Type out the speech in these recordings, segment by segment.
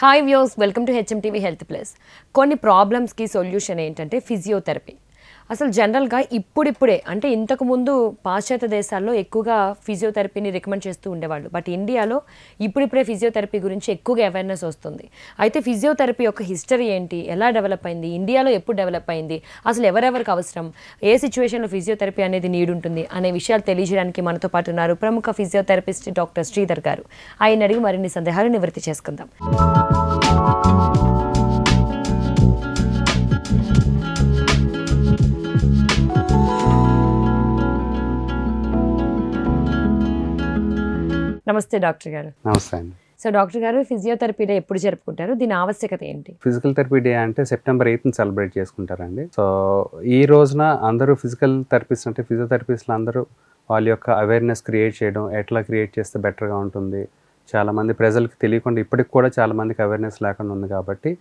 Hi views, welcome to HMTV health plus. కొన్ని ప్రాబ్లమ్స్కి solution ఏంటంటే physiotherapy. అసలు జనరల్గా ఇప్పుడిప్పుడే అంటే ఇంతకుముందు పాశ్చాత్య దేశాల్లో ఎక్కువగా ఫిజియోథెరపీని రికమెండ్ చేస్తూ ఉండేవాళ్ళు. బట్ ఇండియాలో ఇప్పుడిప్పుడే ఫిజియోథెరపీ గురించి ఎక్కువగా అవేర్నెస్ వస్తుంది. అయితే ఫిజియోథెరపీ యొక్క హిస్టరీ ఏంటి, ఎలా డెవలప్ అయింది, ఇండియాలో ఎప్పుడు డెవలప్ అయింది, అసలు ఎవరెవరికి అవసరం, ఏ సిచ్యువేషన్లో ఫిజియోథెరపీ అనేది నీడ్ ఉంటుంది అనే విషయాలు తెలియజేయడానికి మనతో పాటు ఉన్నారు ప్రముఖ ఫిజియోథెరపిస్ట్ డాక్టర్ శ్రీధర్ గారు. ఆయన అడిగి మరిన్ని సందేహాలు నివృత్తి చేసుకుందాం. నమస్తే డాక్టర్ గారు. నమస్తే అండి. సో డాక్టర్ గారు, ఫిజియోథెరపీ డే ఎప్పుడు జరుపుకుంటారు, దీని ఆవశ్యకత ఏంటి? ఫిజికల్ థెరపీ డే అంటే సెప్టెంబర్ 8th సెలబ్రేట్ చేసుకుంటారండి. సో ఈ రోజున అందరూ ఫిజికల్ థెరపిస్ట్ అంటే ఫిజియోథెరపిస్టులు అందరూ వాళ్ళ యొక్క అవేర్నెస్ క్రియేట్ చేయడం, ఎట్లా క్రియేట్ చేస్తే బెటర్గా ఉంటుంది, చాలామంది ప్రజలకు తెలియకుండా ఇప్పటికి కూడా చాలామందికి అవేర్నెస్ లేకుండా ఉంది. కాబట్టి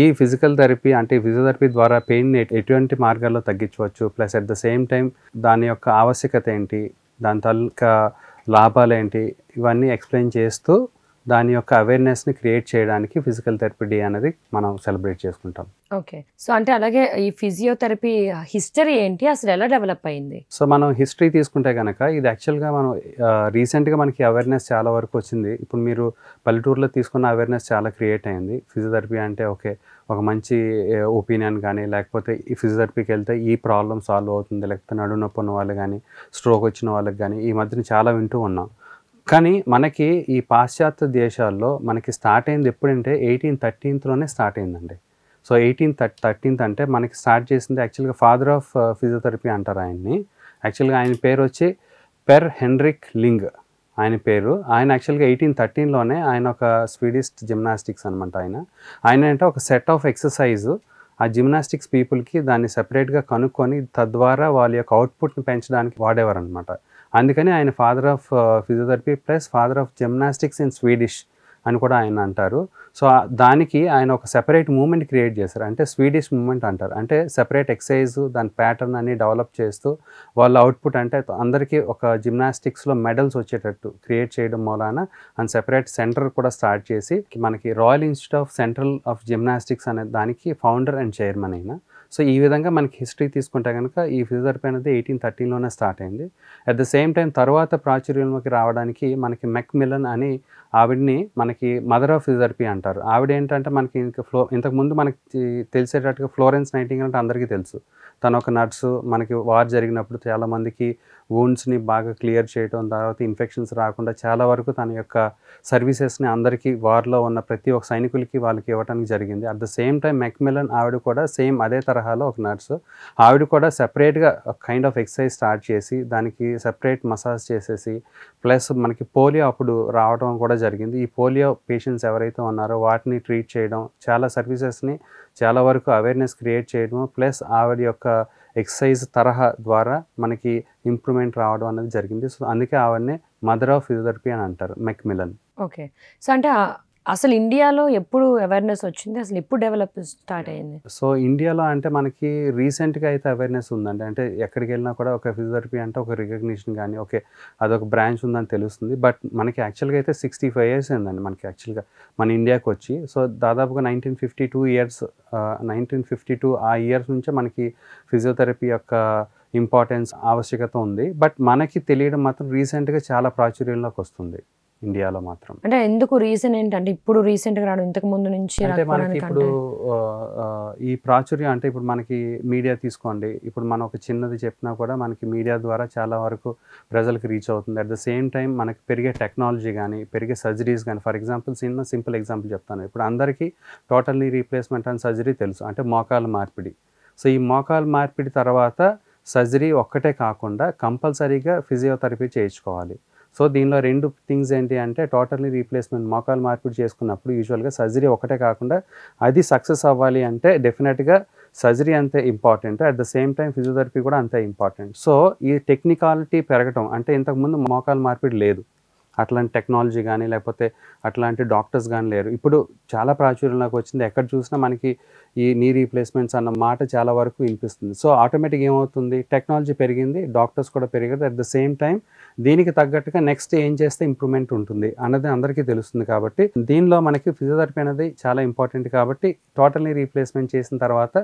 ఈ ఫిజికల్ థెరపీ అంటే ఫిజియోథెరపీ ద్వారా పెయిన్ని ఎటువంటి మార్గాల్లో తగ్గించవచ్చు, plus at the same time దాని యొక్క ఆవశ్యకత ఏంటి, దాని తాలూకా లాభాలు ఏంటి, ఇవన్నీ ఎక్స్ప్లెయిన్ చేస్తూ దాని యొక్క అవేర్నెస్ని క్రియేట్ చేయడానికి ఫిజికల్ థెరపీ డే అనేది మనం సెలబ్రేట్ చేసుకుంటాం. ఓకే. సో అంటే అలాగే ఈ ఫిజియోథెరపీ హిస్టరీ ఏంటి, అసలు ఎలా డెవలప్ అయింది? సో మనం హిస్టరీ తీసుకుంటే కనుక ఇది యాక్చువల్గా మనం రీసెంట్గా మనకి అవేర్నెస్ చాలా వరకు వచ్చింది. ఇప్పుడు మీరు పల్లెటూరులో తీసుకున్న అవేర్నెస్ చాలా క్రియేట్ అయింది. ఫిజియోథెరపీ అంటే ఓకే, ఒక మంచి ఒపీనియన్ కానీ, లేకపోతే ఈ ఫిజియోథెరపీకి వెళ్తే ఈ ప్రాబ్లమ్ సాల్వ్ అవుతుంది, లేకపోతే నడుము నొప్పి ఉన్న వాళ్ళు కానీ, స్ట్రోక్ వచ్చిన వాళ్ళకి కానీ ఈ మధ్యన చాలా వింటూ ఉన్నాం. కానీ మనకి ఈ పాశ్చాత్య దేశాల్లో మనకి స్టార్ట్ అయింది ఎప్పుడంటే 1813లోనే స్టార్ట్ అయిందండి. సో 1813 అంటే మనకి స్టార్ట్ చేసింది యాక్చువల్గా ఫాదర్ ఆఫ్ ఫిజియోథెరపీ అంటారు ఆయన్ని. యాక్చువల్గా ఆయన పేరు వచ్చి పెర్ హెన్రిక్ లింగ్ ఆయన పేరు. ఆయన యాక్చువల్గా 1813లోనే ఆయన ఒక స్వీడిష్ జిమ్నాస్టిక్స్ అనమాట. ఆయన అంటే ఒక సెట్ ఆఫ్ ఎక్సర్సైజ్ ఆ జిమ్నాస్టిక్స్ పీపుల్కి దాన్ని సెపరేట్గా కనుక్కొని తద్వారా వాళ్ళ యొక్క అవుట్పుట్ని పెంచడానికి వాడేవారు అనమాట. అందుకని ఆయన father of physiotherapy plus father of gymnastics in Swedish అని కూడా ఆయన అంటారు. సో దానికి ఆయన ఒక సెపరేట్ మూమెంట్ క్రియేట్ చేశారు, అంటే స్వీడిష్ మూమెంట్ అంటారు. అంటే సెపరేట్ ఎక్సర్సైజ్ దాని ప్యాటర్న్ అని డెవలప్ చేస్తూ వాళ్ళ అవుట్పుట్ అంటే అందరికీ ఒక జిమ్నాస్టిక్స్లో మెడల్స్ వచ్చేటట్టు క్రియేట్ చేయడం మూలాన ఆయన సెపరేట్ సెంటర్ కూడా స్టార్ట్ చేసి మనకి royal institute of central of gymnastics అనే దానికి ఫౌండర్ అండ్ చైర్మన్ అయిన. సో ఈ విధంగా మనకి హిస్టరీ తీసుకుంటే కనుక ఈ ఫిజియోథెరపీ అనేది 1813లోనే స్టార్ట్ అయింది. అట్ ద సేమ్ టైం తర్వాత ప్రాచుర్యంలోకి రావడానికి మనకి మెక్మిలన్ అని ఆవిడ్ని మనకి మదర్ ఆఫ్ ఫిజియోథెరపీ అంటారు. ఆవిడ ఏంటంటే మనకి ఇంతకుముందు మనకి తెలిసేటట్టుగా ఫ్లోరెన్స్ నైటింగేల్ అంటే అందరికీ తెలుసు. తను ఒక నర్సు. మనకి వార్ జరిగినప్పుడు చాలామందికి వూండ్స్ని బాగా క్లియర్ చేయడం, తర్వాత ఇన్ఫెక్షన్స్ రాకుండా చాలా వరకు తన యొక్క సర్వీసెస్ని అందరికీ వార్లో ఉన్న ప్రతి ఒక్క సైనికులకి వాళ్ళకి ఇవ్వడానికి జరిగింది. At the same time Macmillan ఆవిడ కూడా సేమ్ అదే తరహాలో ఒక నర్సు. ఆవిడ కూడా సెపరేట్గా కైండ్ ఆఫ్ ఎక్సర్సైజ్ స్టార్ట్ చేసి దానికి సెపరేట్ మసాజ్ చేసేసి ప్లస్ మనకి పోలియో అప్పుడు రావడం కూడా జరిగింది. ఈ పోలియో పేషెంట్స్ ఎవరైతే ఉన్నారో వాటిని ట్రీట్ చేయడం, చాలా సర్వీసెస్ని చాలా వరకు అవేర్నెస్ క్రియేట్ చేయడం, ప్లస్ ఆవిడ యొక్క ఎక్సర్సైజ్ తరహా ద్వారా మనకి ఇంప్రూవ్మెంట్ రావడం అనేది జరిగింది. సో అందుకే ఆవిడనే మదర్ ఆఫ్ ఫిజియోథెరపీ అని అంటారు, మెక్మిలన్. ఓకే. సో అంటే అసలు ఇండియాలో ఎప్పుడు అవేర్నెస్ వచ్చింది, అసలు ఎప్పుడు డెవలప్ స్టార్ట్ అయింది? సో ఇండియాలో అంటే మనకి రీసెంట్గా అయితే అవేర్నెస్ ఉందండి. అంటే ఎక్కడికి వెళ్ళినా కూడా ఒక ఫిజియోథెరపీ అంటే ఒక రికగ్నిషన్ కానీ ఓకే అదొక బ్రాంచ్ ఉందని తెలుస్తుంది. బట్ మనకి యాక్చువల్గా అయితే 65 years అయిందండి మనకి యాక్చువల్గా మన ఇండియాకి వచ్చి. సో దాదాపుగా 1952 ఆ ఇయర్స్ నుంచే మనకి ఫిజియోథెరపీ యొక్క ఇంపార్టెన్స్ ఆవశ్యకత ఉంది. బట్ మనకి తెలియడం మాత్రం రీసెంట్గా చాలా ప్రాచుర్యంలోకి వస్తుంది ఇండియాలో మాత్రం. అంటే ఎందుకు రీజన్ ఏంటంటే ఇప్పుడు రీసెంట్గా రావడం, ఇంతకు ముందు నుంచి అంటే మనకి ఇప్పుడు ఈ ప్రాచుర్యం అంటే ఇప్పుడు మనకి మీడియా తీసుకోండి. ఇప్పుడు మనం ఒక చిన్నది చెప్పినా కూడా మనకి మీడియా ద్వారా చాలా వరకు ప్రజలకు రీచ్ అవుతుంది. అట్ ద సేమ్ టైం మనకి పెరిగే టెక్నాలజీ కానీ, పెరిగే సర్జరీస్ కానీ, ఫర్ ఎగ్జాంపుల్ సింపుల్ ఎగ్జాంపుల్ చెప్తాను. ఇప్పుడు అందరికీ టోటల్ నీ రీప్లేస్మెంట్ అని సర్జరీ తెలుసు, అంటే మోకాలు మార్పిడి. సో ఈ మోకాలు మార్పిడి తర్వాత సర్జరీ ఒక్కటే కాకుండా కంపల్సరీగా ఫిజియోథెరపీ చేయించుకోవాలి. సో దీనిలో 2 థింగ్స్ ఏంటి అంటే టోటల్లీ రీప్లేస్మెంట్ మోకాలు మార్పిడి చేసుకున్నప్పుడు యూజువల్గా సర్జరీ ఒకటే కాకుండా అది సక్సెస్ అవ్వాలి అంటే డెఫినెట్గా సర్జరీ అంతే important, at the same time physiotherapy కూడా అంతే ఇంపార్టెంట్. సో ఈ టెక్నికాలిటీ పెరగటం అంటే ఇంతకుముందు మోకాలు మార్పిడి లేదు, అట్లాంటి టెక్నాలజీ కానీ లేకపోతే అట్లాంటి డాక్టర్స్ కానీ లేరు. ఇప్పుడు చాలా ప్రాచుర్యంలోకి వచ్చింది. ఎక్కడ చూసినా మనకి ఈ నీ రీప్లేస్మెంట్స్ అన్న మాట చాలా వరకు వినిపిస్తుంది. సో ఆటోమేటిక్గా ఏమవుతుంది, టెక్నాలజీ పెరిగింది, డాక్టర్స్ కూడా పెరిగారు. అట్ ద సేమ్ టైం దీనికి తగ్గట్టుగా నెక్స్ట్ ఏం చేస్తే ఇంప్రూవ్మెంట్ ఉంటుంది అన్నది అందరికీ తెలుస్తుంది. కాబట్టి దీనిలో మనకి ఫిజియోథెరపీ అనేది చాలా ఇంపార్టెంట్. కాబట్టి టోటల్లీ రీప్లేస్మెంట్ చేసిన తర్వాత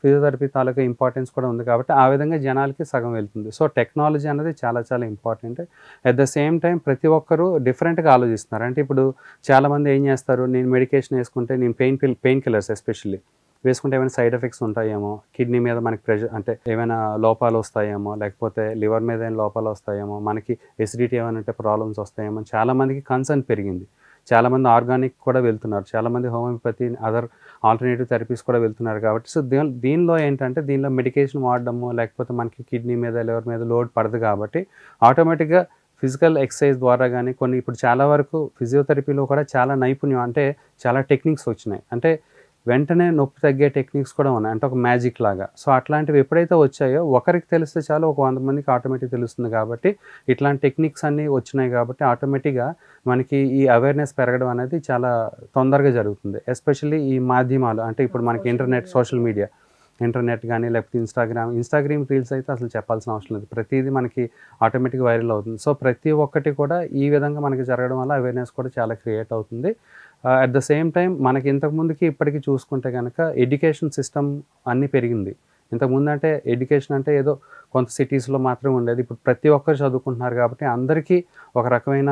ఫిజియోథెరపీ తాలూకా ఇంపార్టెన్స్ కూడా ఉంది. కాబట్టి ఆ విధంగా జనాలకి సగం వెళ్తుంది. సో టెక్నాలజీ అనేది చాలా చాలా important. At the same time ప్రతి ఒక్కరు డిఫరెంట్గా ఆలోచిస్తున్నారు. అంటే ఇప్పుడు చాలామంది ఏం చేస్తారు, నేను మెడికేషన్ వేసుకుంటే నేను పెయిన్ కిల్లర్స్ ఎస్పెషల్లీ వేసుకుంటే ఏమైనా సైడ్ ఎఫెక్ట్స్ ఉంటాయేమో, కిడ్నీ మీద మనకి ప్రెషర్ అంటే ఏమైనా లోపాలు వస్తాయేమో, లేకపోతే లివర్ మీద ఏమైనా లోపాలు వస్తాయేమో, మనకి ఎసిడిటీ ఏమైనా అంటే ప్రాబ్లమ్స్ వస్తాయేమో చాలామందికి కన్సర్న్ పెరిగింది. చాలామంది ఆర్గానిక్ కూడా వెళ్తున్నారు, చాలామంది హోమియోపతి అదర్ ఆల్టర్నేటివ్ థెరపీస్ కూడా వెళ్తున్నారు. కాబట్టి సో దీనిలో ఏంటంటే దీనిలో మెడికేషన్ వాడడము లేకపోతే మనకి కిడ్నీ మీద లివర్ మీద లోడ్ పడదు. కాబట్టి ఆటోమేటిక్గా ఫిజికల్ ఎక్సర్సైజ్ ద్వారా కానీ కొన్ని ఇప్పుడు చాలా వరకు ఫిజియోథెరపీలో కూడా చాలా నైపుణ్యం అంటే చాలా టెక్నిక్స్ వచ్చినాయి. అంటే వెంటనే నొప్పి తగ్గే టెక్నిక్స్ కూడా ఉన్నాయి, అంటే ఒక మ్యాజిక్ లాగా. సో అట్లాంటివి ఎప్పుడైతే వచ్చాయో ఒకరికి తెలిస్తే చాలు ఒక 100 మందికి ఆటోమేటిక్ తెలుస్తుంది. కాబట్టి ఇట్లాంటి టెక్నిక్స్ అన్నీ వచ్చినాయి కాబట్టి ఆటోమేటిక్గా మనకి ఈ అవేర్నెస్ పెరగడం అనేది చాలా తొందరగా జరుగుతుంది. ఎస్పెషల్లీ ఈ మాధ్యమాలు అంటే ఇప్పుడు మనకి ఇంటర్నెట్, సోషల్ మీడియా, ఇంటర్నెట్ కానీ లేకపోతే ఇన్స్టాగ్రామ్ రీల్స్ అయితే అసలు చెప్పాల్సిన అవసరం లేదు, ప్రతిదీ మనకి ఆటోమేటిక్గా వైరల్ అవుతుంది. సో ప్రతి ఒక్కటి కూడా ఈ విధంగా మనకి జరగడం వల్ల అవేర్నెస్ కూడా చాలా క్రియేట్ అవుతుంది. అట్ ద సేమ్ టైం మనకి ఇంతకుముందుకి ఇప్పటికీ చూసుకుంటే కనుక ఎడ్యుకేషన్ సిస్టమ్ అన్నీ పెరిగింది. ఇంతకుముందు అంటే ఎడ్యుకేషన్ అంటే ఏదో కొంత సిటీస్లో మాత్రమే ఉండేది. ఇప్పుడు ప్రతి ఒక్కరు చదువుకుంటున్నారు కాబట్టి అందరికీ ఒక రకమైన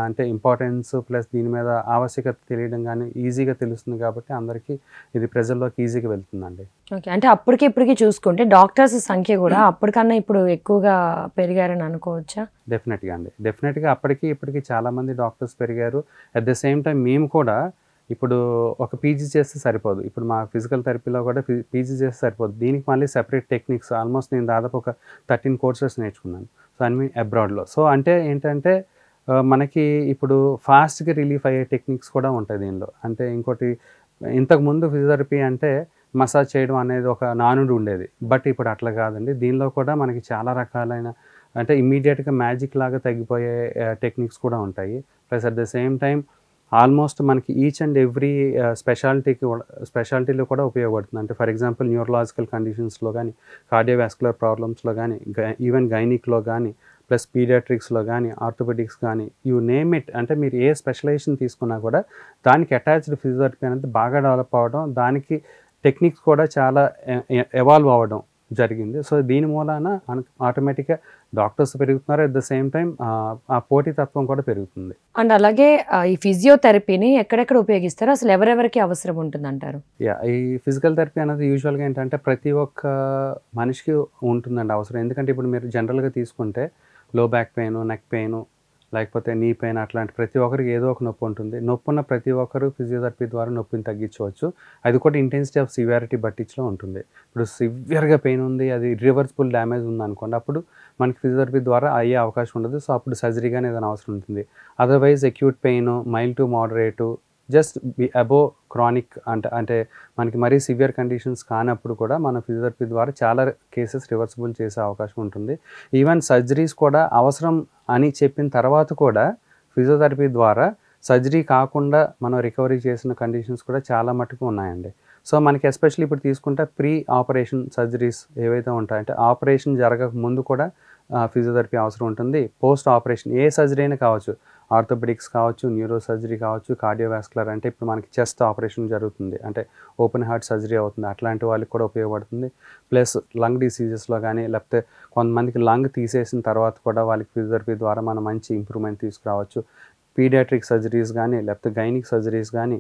అంటే ఇంపార్టెన్స్ ప్లస్ దీని మీద ఆవశ్యకత తెలియడం కానీ ఈజీగా తెలుస్తుంది. కాబట్టి అందరికీ ఇది ప్రజల్లోకి ఈజీగా వెళ్తుందండి. ఓకే, అంటే అప్పటికి ఇప్పటికి చూసుకుంటే డాక్టర్స్ సంఖ్య కూడా అప్పటికన్నా ఇప్పుడు ఎక్కువగా పెరిగారని అనుకోవచ్చా? డెఫినెట్గా అండి, డెఫినెట్గా అప్పటికి ఇప్పటికి చాలామంది డాక్టర్స్ పెరిగారు. అట్ ద సేమ్ టైం మేము కూడా ఇప్పుడు ఒక పీజీ చేస్తే సరిపోదు. ఇప్పుడు మా ఫిజికల్ థెరపీలో కూడా పీజీ చేస్తే సరిపోదు, దీనికి మళ్ళీ సెపరేట్ టెక్నిక్స్ ఆల్మోస్ట్ నేను దాదాపు ఒక 13 కోర్సెస్ నేర్చుకున్నాను. సో అన్ని అబ్రాడ్లో. సో అంటే ఏంటంటే మనకి ఇప్పుడు ఫాస్ట్గా రిలీఫ్ అయ్యే టెక్నిక్స్ కూడా ఉంటాయి దీనిలో. అంటే ఇంకోటి, ఇంతకుముందు ఫిజియోథెరపీ అంటే మసాజ్ చేయడం అనేది ఒక నానుడి ఉండేది, బట్ ఇప్పుడు అట్లా కాదండి. దీనిలో కూడా మనకి చాలా రకాలైన అంటే ఇమ్మీడియట్గా మ్యాజిక్ లాగా తగ్గిపోయే టెక్నిక్స్ కూడా ఉంటాయి. Plus at the same time almost మనకి ఈచ్ అండ్ ఎవ్రీ స్పెషాలిటీలో కూడా ఉపయోగపడుతుంది. అంటే ఫర్ ఎగ్జాంపుల్ న్యూరలాజికల్ కండిషన్స్లో కానీ, కార్డియోవాస్కులర్ ప్రాబ్లమ్స్లో కానీ, ఈవెన్ గైనిక్లో కానీ, ప్లస్ పీడియాట్రిక్స్లో కానీ, ఆర్థోపెడిక్స్ కానీ, యూ నేమ్ ఇట్. అంటే మీరు ఏ స్పెషలైజేషన్ తీసుకున్నా కూడా దానికి అటాచ్డ్ ఫిజియోథెరపీ అనేది బాగా డెవలప్ అవ్వడం, దానికి టెక్నిక్స్ కూడా చాలా ఎవాల్వ్ అవ్వడం జరిగింది. సో దీని మూలాన ఆటోమేటిక్గా డాక్టర్స్ పెరుగుతున్నారు. అట్ ద సేమ్ టైం ఆ పోటీతత్వం కూడా పెరుగుతుంది. అండ్ అలాగే ఈ ఫిజియోథెరపీని ఎక్కడెక్కడ ఉపయోగిస్తారు, అసలు ఎవరెవరికి అవసరం ఉంటుంది అంటారు? ఈ ఫిజికల్ థెరపీ అనేది యూజువల్గా ఏంటంటే ప్రతి ఒక్క మనిషికి ఉంటుందండి అవసరం. ఎందుకంటే ఇప్పుడు మీరు జనరల్గా తీసుకుంటే లో బ్యాక్ పెయిన్, నెక్ పెయిన్, లేకపోతే నీ పెయిన్, అట్లాంటి ప్రతి ఒక్కరికి ఏదో ఒక నొప్పి ఉంటుంది. నొప్పి ఉన్న ప్రతి ఒక్కరు ఫిజియోథెరపీ ద్వారా నొప్పిని తగ్గించవచ్చు. అది కూడా ఇంటెన్సిటీ ఆఫ్ సివియారిటీ బట్టించులో ఉంటుంది. ఇప్పుడు సివియర్గా పెయిన్ ఉంది, అది ఇర్రివర్సిబుల్ డ్యామేజ్ ఉంది అనుకోండి, అప్పుడు మనకి ఫిజియోథెరపీ ద్వారా అయ్యే అవకాశం ఉండదు. సో అప్పుడు సర్జరీగానే ఏదైనా అవసరం ఉంటుంది. Otherwise acute pain, mild to moderate, just above chronic అంటే మనకి మరీ సివియర్ కండిషన్స్ కానప్పుడు కూడా మన ఫిజియోథెరపీ ద్వారా చాలా కేసెస్ రివర్సిబుల్ చేసే అవకాశం ఉంటుంది. ఈవెన్ సర్జరీస్ కూడా అవసరం అని చెప్పిన తర్వాత కూడా ఫిజియోథెరపీ ద్వారా సర్జరీ కాకుండా మనం రికవరీ చేసిన కండిషన్స్ కూడా చాలా మటుకు ఉన్నాయండి. సో మనకి ఎస్పెషల్లీ ఇప్పుడు తీసుకుంటే ప్రీ ఆపరేషన్ సర్జరీస్ ఏవైతే ఉంటాయంటే ఆపరేషన్ జరగక ముందు కూడా ఫిజియోథెరపీ అవసరం ఉంటుంది. పోస్ట్ ఆపరేషన్ ఏ సర్జరీ అయినా కావచ్చు, ఆర్థోపెడిక్స్ కావచ్చు, న్యూరో సర్జరీ కావచ్చు, కార్డియోవాస్కులర్ అంటే ఇప్పుడు మనకి చెస్ట్ ఆపరేషన్ జరుగుతుంది, అంటే ఓపెన్ హార్ట్ సర్జరీ అవుతుంది, అట్లాంటి వాళ్ళకి కూడా ఉపయోగపడుతుంది. ప్లస్ లంగ్ డిసీజెస్లో కానీ, లేకపోతే కొంతమందికి లంగ్ తీసేసిన తర్వాత కూడా వాళ్ళకి ఫిజియోథెరపీ ద్వారా మనం మంచి ఇంప్రూవ్మెంట్ తీసుకురావచ్చు. పీడియాట్రిక్ సర్జరీస్ కానీ, లేకపోతే గైనిక్ సర్జరీస్ కానీ,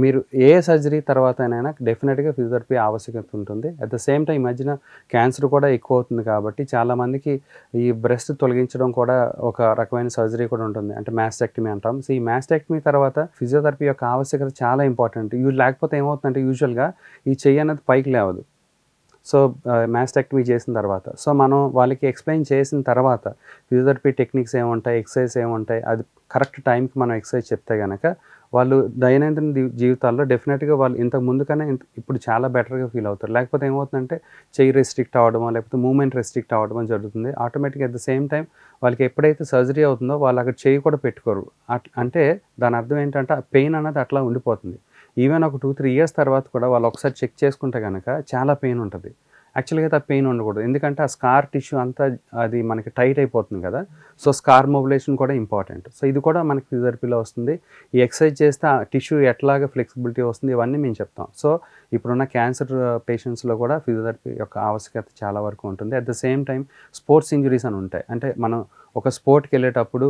మీరు ఏ సర్జరీ తర్వాతనైనా డెఫినెట్గా ఫిజియోథెరపీ ఆవశ్యకత ఉంటుంది. అట్ ద సేమ్ టైం ఈ మధ్యన క్యాన్సర్ కూడా ఎక్కువ అవుతుంది కాబట్టి చాలామందికి ఈ బ్రెస్ట్ తొలగించడం కూడా ఒక రకమైన సర్జరీ కూడా ఉంటుంది, అంటే మాస్టెక్టమీ అంటాం. సో ఈ మాస్టెక్టమీ తర్వాత ఫిజియోథెరపీ యొక్క ఆవశ్యకత చాలా ఇంపార్టెంట్. లేకపోతే ఏమవుతుందంటే యూజువల్గా ఈ చెయ్యి అనేది పైకి లేవదు. సో మాస్టెక్టమీ చేసిన తర్వాత సో మనం వాళ్ళకి ఎక్స్ప్లెయిన్ చేసిన తర్వాత ఫిజియోథెరపీ టెక్నిక్స్ ఏముంటాయి, ఎక్సర్సైజ్ ఏముంటాయి, అది కరెక్ట్ టైంకి మనం ఎక్సర్సైజ్ చెప్తే కనుక వాళ్ళు దైనందిన జీవితాల్లో డెఫినెట్గా వాళ్ళు ఇంతకు ముందు కన్నా ఇప్పుడు చాలా బెటర్గా ఫీల్ అవుతారు. లేకపోతే ఏమవుతుందంటే చెయ్యి రెస్ట్రిక్ట్ అవ్వడమో లేకపోతే మూమెంట్ రెస్ట్రిక్ట్ అవ్వడమో జరుగుతుంది. ఆటోమేటిక్గా అట్ ద సేమ్ టైం వాళ్ళకి ఎప్పుడైతే సర్జరీ అవుతుందో వాళ్ళు అక్కడ చెయ్యి కూడా పెట్టుకోరు. అంటే దాని అర్థం ఏంటంటే ఆ పెయిన్ అన్నది అట్లా ఉండిపోతుంది. ఈవెన్ ఒక 2-3 ఇయర్స్ తర్వాత కూడా వాళ్ళు ఒకసారి చెక్ చేసుకుంటే కనుక చాలా పెయిన్ ఉంటుంది. యాక్చువల్‌గా అయితే ఆ పెయిన్ ఉండకూడదు. ఎందుకంటే ఆ స్కార్ టిష్యూ అంతా అది మనకి టైట్ అయిపోతుంది కదా! సో, స్కార్ మొబిలైజేషన్ కూడా ఇంపార్టెంట్. సో, ఇది కూడా మనకి ఫిజియోథెరపీలో వస్తుంది. ఈ ఎక్సర్సైజ్ చేస్తే ఆ టిష్యూ ఎట్లాగా ఫ్లెక్సిబిలిటీ వస్తుంది ఇవన్నీ మేము చెప్తాం. సో, ఇప్పుడున్న క్యాన్సర్ పేషెంట్స్‌లో కూడా ఫిజియోథెరపీ యొక్క ఆవశ్యకత చాలా వరకు ఉంటుంది. At the same time sports injuries అని ఉంటాయి. అంటే మనం ఒక స్పోర్ట్‌కెళ్ళేటప్పుడు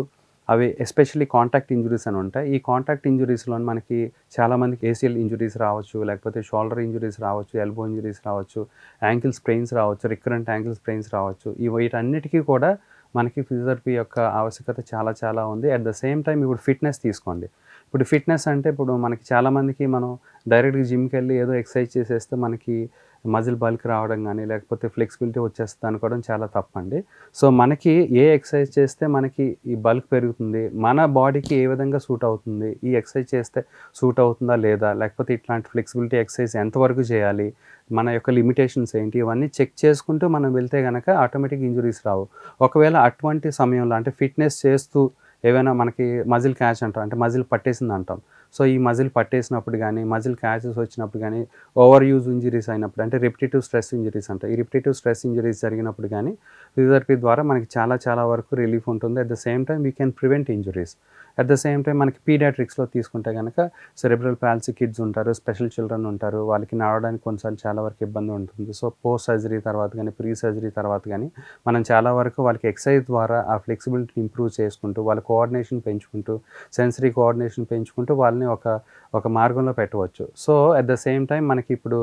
అవి ఎస్పెషల్లీ కాంటాక్ట్ ఇంజ్యూరీస్ అని ఉంటాయి. ఈ కాంటాక్ట్ ఇంజ్యూరీస్‌లో మనకి చాలామందికి ఏసీఎల్ ఇంజ్యూరీస్ రావచ్చు, లేకపోతే షోల్డర్ ఇంజ్యూరీస్ రావచ్చు, ఎల్బో ఇంజ్యూరీస్ రావచ్చు, యాంకిల్ స్ప్రెయిన్స్ రావచ్చు, రికరెంట్ యాంకిల్ స్ప్రెయిన్స్ రావచ్చు. వీటన్నిటికీ కూడా మనకి ఫిజియోథెరపీ యొక్క ఆవశ్యకత చాలా చాలా ఉంది. అట్ ద సేమ్ టైమ్ ఇప్పుడు ఫిట్‌నెస్ తీసుకోండి. ఇప్పుడు ఫిట్‌నెస్ అంటే ఇప్పుడు మనకి చాలామందికి మనం డైరెక్ట్‌గా జిమ్‌కెళ్ళి ఏదో ఎక్సర్సైజ్ చేసేస్తే మనకి మజిల్ బల్క్ రావడం గానీ, లేకపోతే ఫ్లెక్సిబిలిటీ వచ్చేస్తది అనుకోవడం చాలా తప్పండి. సో, మనకి ఏ ఎక్సర్సైజ్ చేస్తే మనకి ఈ బల్క్ పెరుగుతుంది, మన బాడీకి ఏ విధంగా సూట్ అవుతుంది, ఈ ఎక్సర్సైజ్ చేస్తే సూట్ అవుతుందా లేదా, లేకపోతే ఇట్లాంటి ఫ్లెక్సిబిలిటీ ఎక్సర్సైజ్ ఎంతవరకు చేయాలి, మన యొక్క లిమిటేషన్స్ ఏంటి, ఇవన్నీ చెక్ చేసుకుంటూ మనం వెళ్తే గనక ఆటోమేటిక్ ఇంజ్యూరీస్ రావు. ఒకవేళ అటువంటి సమయంలో అంటే ఫిట్‌నెస్ చేస్తూ ఏవైనా మనకి మజిల్ క్యాచ్ అంటాం. అంటే మజిల్ పట్టేసిందంటాం. సో, ఈ మజిల్ పట్టేసినప్పుడు గానీ, మజిల్ క్యాచెస్ వచ్చినప్పుడు గానీ, ఓవర్ యూజ్ ఇంజ్యూరీస్ అయినప్పుడు అంటే రిపిటిటివ్ స్ట్రెస్ ఇంజ్యూరీస్ అంటాం. ఈ రిపిటిటివ్ స్ట్రెస్ ఇంజ్యూరీస్ జరిగినప్పుడు గానీ, ఫిజియోథెరపీ ద్వారా మనకి చాలా చాలా వరకు రిలీఫ్ ఉంటుంది. At the same time we can prevent injuries. At the same time మనకి పీడియాట్రిక్స్‌లో తీసుకుంటే గనక సెరెబ్రల్ పాల్సీ కిడ్స్ ఉంటారు, స్పెషల్ చిల్డ్రన్ ఉంటారు. వాళ్ళకి నడవడానికి కొన్నిసార్లు చాలా వరకు ఇబ్బంది ఉంటుంది. సో, పోస్ట్ సర్జరీ తర్వాత గానీ, ప్రీ సర్జరీ తర్వాత గానీ, మనం చాలా వరకు వాళ్ళకి ఎక్సర్సైజ్ ద్వారా ఆ ఫ్లెక్సిబిలిటీని ఇంప్రూవ్ చేసుకుంటూ, వాళ్ళ కోఆర్డినేషన్ పెంచుకుంటూ, సెన్సరీ కోఆర్డినేషన్ పెంచుకుంటూ వాళ్ళని ఒక మార్గంలో పెట్టవచ్చు. So, at the same time మనకి ఇప్పుడు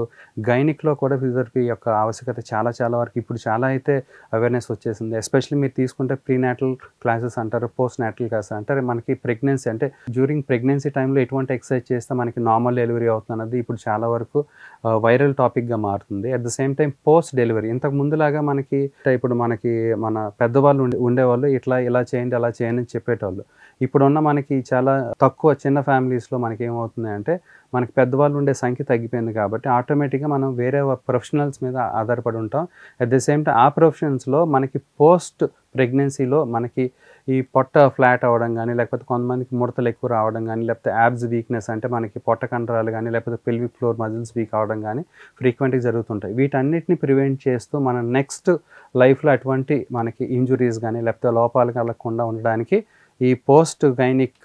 గైనిక్‌లో కూడా ఫిజియోథెరపీ యొక్క ఆవశ్యకత చాలా చాలా వరకు ఇప్పుడు చాలా అయితే అవేర్‌నెస్ వచ్చేసింది. ఎస్పెషల్లీ మీరు తీసుకుంటే ప్రీనాటల్ క్లాసెస్ అంటారు, పోస్ట్ నాటల్ క్లాసెస్ అంటారు. మనకి ప్రెగ్నెన్సీ అంటే డ్యూరింగ్ ప్రెగ్నెన్సీ టైంలో ఎటువంటి ఎక్సర్సైజ్ చేస్తే మనకి నార్మల్ డెలివరీ అవుతుందన్నది ఇప్పుడు చాలా వరకు వైరల్ టాపిక్‌గా మారుతుంది. At the same time post delivery ఇంతకు ముందులాగా మనకి ఇప్పుడు మన పెద్దవాళ్ళు ఉండేవాళ్ళు ఇలా చేయండి, అలా చేయండి అని చెప్పేటోళ్ళు. ఇప్పుడున్న మనకి చాలా తక్కువ చిన్న ఫ్యామిలీస్‌లో మనకేమవుతుంది అంటే మనకి పెద్దవాళ్ళు ఉండే సంఖ్య తగ్గిపోయింది కాబట్టి ఆటోమేటిక్‌గా మనం వేరే ప్రొఫెషనల్స్ మీద ఆధారపడి ఉంటాం. అట్ ద సేమ్ టైమ్ ఆ ప్రొఫెషన్స్‌లో మనకి పోస్ట్ ప్రెగ్నెన్సీలో మనకి ఈ పొట్ట ఫ్లాట్ అవ్వడం గానీ, లేకపోతే కొంతమందికి ముడతలు ఎక్కువ రావడం గానీ, లేకపోతే యాబ్స్ వీక్‌నెస్ అంటే మనకి పొట్ట కండరాలు గానీ, లేకపోతే పెల్విక్ ఫ్లోర్ మజిల్స్ వీక్ అవ్వడం గానీ ఫ్రీక్వెంట్‌గా జరుగుతుంటాయి. వీటన్నిటిని ప్రివెంట్ చేస్తూ మన నెక్స్ట్ లైఫ్‌లో అటువంటి మనకి ఇంజ్యూరీస్ గానీ, లేకపోతే లోపాలు కలగకుండా ఉండడానికి ఈ post gynaec